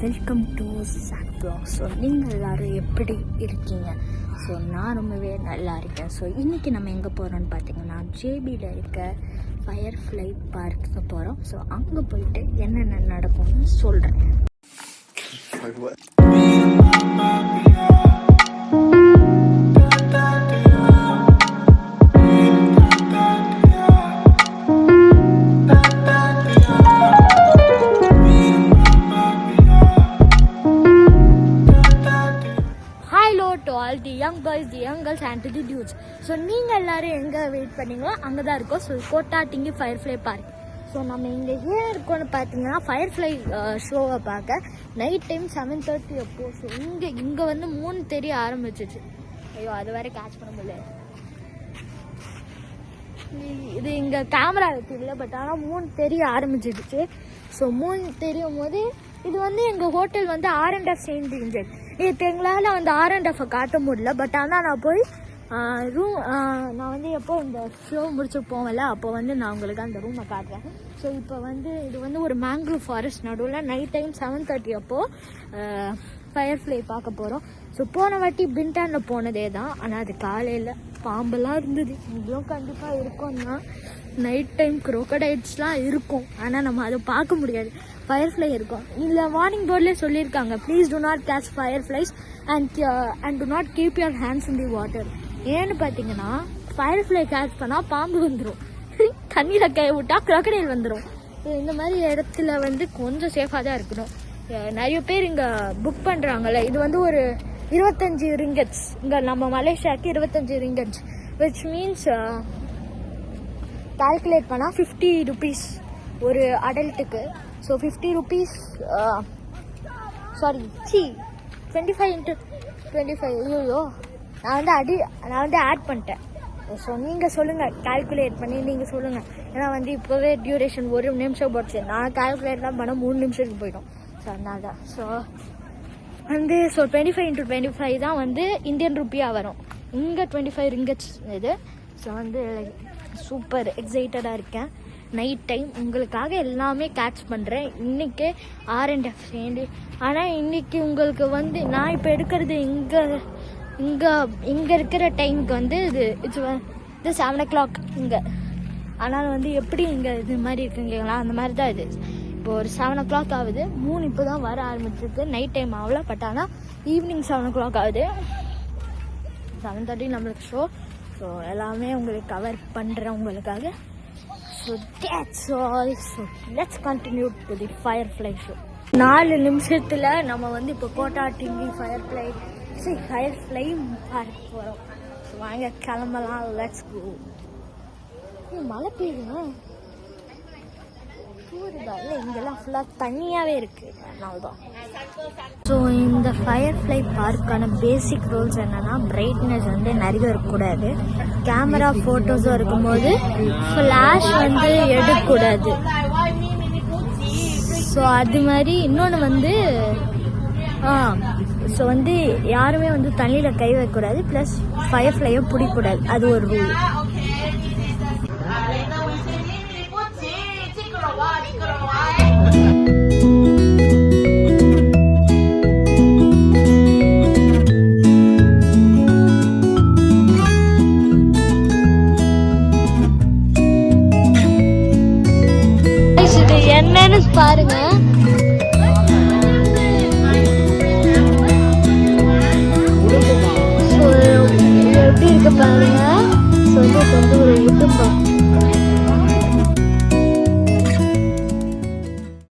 Welcome to சாக் blog. So நீங்கள் எல்லோரும் எப்படி இருக்கீங்க? ஸோ நான் ரொம்பவே நல்லா இருக்கேன். ஸோ இன்றைக்கி நம்ம எங்கே போகிறோன்னு பார்த்தீங்கன்னா ஜேபியில் இருக்க ஃபயர்ஃப்ளை பார்க்கு போகிறோம். ஸோ அங்கே போயிட்டு என்னென்ன நடக்கும்னு சொல்கிறேன். The young boys, the young girls and the dudes. So நீங்கள் எல்லோரும் எங்கே வெயிட் பண்ணீங்களோ அங்கே தான் இருக்கோம். ஸோ கோட்டாட்டிங்கி ஃபயர்ஃப்ளை பார்க். ஸோ நம்ம இங்கே ஏன் இருக்கோன்னு பார்த்தீங்கன்னா ஃபயர்ஃப்ளை ஷோவை பார்க்க நைட் டைம் 7:30 அப்போது. ஸோ இங்கே வந்து 3 தெரிய ஆரம்பிச்சிச்சு. ஐயோ அது வரை கேட்ச் பண்ண முடியல. இது இங்கே கேமரா வச்சுல, பட் ஆனால் 3 தெரிய ஆரம்பிச்சிடுச்சு. ஸோ 3 தெரியும் போது இது வந்து எங்கள் ஹோட்டல் வந்து R&F செயின்ட் வின்சென்ட். இது எங்களால் வந்து R&F காட்ட முடியல. பட் ஆனால் நான் போய் நான் வந்து எப்போ இந்த ஷோ முடிச்சு போவேன்ல அப்போ வந்து நான் உங்களுக்கு அந்த ரூமை காட்டுறேன். ஸோ இப்போ வந்து இது வந்து ஒரு மேங்க்ரூவ் ஃபாரஸ்ட் நடுவில் நைட் டைம் 7:30 அப்போது ஃபயர்ஃப்ளை பார்க்க போகிறோம். ஸோ போன வாட்டி பின்டானில் போனதே தான், ஆனால் அது காலையில் பாம்பெல்லாம் இருந்தது. இதுவும் கண்டிப்பாக இருக்கும்னா நைட் டைம் க்ரோக்கடைல்ஸ்லாம் இருக்கும், ஆனால் நம்ம அதை பார்க்க முடியாது. ஃபயர்ஃப்ளை இருக்கும். இதில் வார்னிங் போர்ட்லேயே சொல்லியிருக்காங்க, please to not catch ஃபயர்ஃப்ளைஸ் and to not keep your hands in the water. ஏன்னு பார்த்தீங்கன்னா ஃபயர்ஃப்ளை கேட்ச் பண்ணால் பாம்பு வந்துடும், தண்ணியில் கை விட்டால் க்ரோக்கடைல் வந்துடும். இந்த மாதிரி இடத்துல வந்து கொஞ்சம் சேஃபாக தான் இருக்கணும். நிறைய பேர் இங்கே புக் பண்ணுறாங்கல்ல, இது வந்து ஒரு 25 ரிங்கட்ஸ். இங்கே நம்ம மலேசியாவுக்கு 25 ரிங்கட்ஸ், விச் மீன்ஸ் கால்குலேட் பண்ணால் 50 ருபீஸ் ஒரு அடல்ட்டுக்கு. So 50 rupees sorry 25 × 25. ஐயோ நான் வந்து ஆட் பண்ணிட்டேன். ஸோ நீங்கள் சொல்லுங்கள், கால்குலேட் பண்ணி நீங்கள் சொல்லுங்கள். ஏன்னா வந்து இப்போவே டியூரேஷன் 1 நிமிஷம் போச்சு. நான் கால்குலேட்லாம் பண்ண 3 நிமிஷத்துக்கு போயிடும். ஸோ அதனால தான். ஸோ வந்து 25 × 25 தான் வந்து இந்தியன் ருப்பியாக வரும். இங்கே 25 ரிங்கட்ஸ் இது. ஸோ வந்து சூப்பர் எக்ஸைட்டடாக இருக்கேன். நைட் டைம் உங்களுக்காக எல்லாமே கேட்ச் பண்ணுறேன். இன்றைக்கே R&F சேர்ந்து. ஆனால் இன்றைக்கி உங்களுக்கு வந்து நான் இப்போ எடுக்கிறது இங்கே இருக்கிற டைமுக்கு வந்து இது 7 o'clock இங்கே. ஆனால் வந்து எப்படி இங்கே இது மாதிரி இருக்குங்களா, அந்த மாதிரி தான் இது. இப்போ ஒரு 7 o'clock ஆகுது. 3 இப்போ தான் வர ஆரம்பிச்சிருக்கு. நைட் டைம் ஆகல, பட் ஆனால் ஈவினிங் 7 o'clock ஆகுது. 7:30 நம்மளுக்கு ஷோ. ஸோ எல்லாமே உங்களுக்கு கவர் பண்ணுறேன் உங்களுக்காக. So that's all. So let's continue to the firefly show. 4 நிமிஷத்தில் நம்ம வந்து இப்போ கோட்டாட்டிங்கி ஃபயர்ஃப்ளை பார்க்க போகிறோம். ஸோ வாங்க கிளம்பலாம், லெட்ஸ் கோ. மழை பெய்யுதுங்க, இல்லை இங்கெல்லாம் ஃபுல்லாக தண்ணியாகவே இருக்குது, அதனால தான். ஸோ இந்த ஃபயர்ஃப்ளை பார்க்கான பேசிக் ரூல்ஸ் என்னென்னா, பிரைட்னஸ் வந்து நிறைய இருக்கக்கூடாது, கேமரா ஃபோட்டோஸும் இருக்கும்போது ஃப்ளாஷ் வந்து எடுக்கக்கூடாது. ஸோ அது மாதிரி இன்னொன்று வந்து ஸோ வந்து யாருமே வந்து தண்ணியில் கை வைக்கக்கூடாது, ப்ளஸ் ஃபயர்ஃப்ளையை பிடிக்கக்கூடாது, அது ஒரு ரூல். என்னன்னு பாருங்க. எப்படி இருக்கு பாருங்க. ஸோ இது வந்து ஒரு உடும்பம்.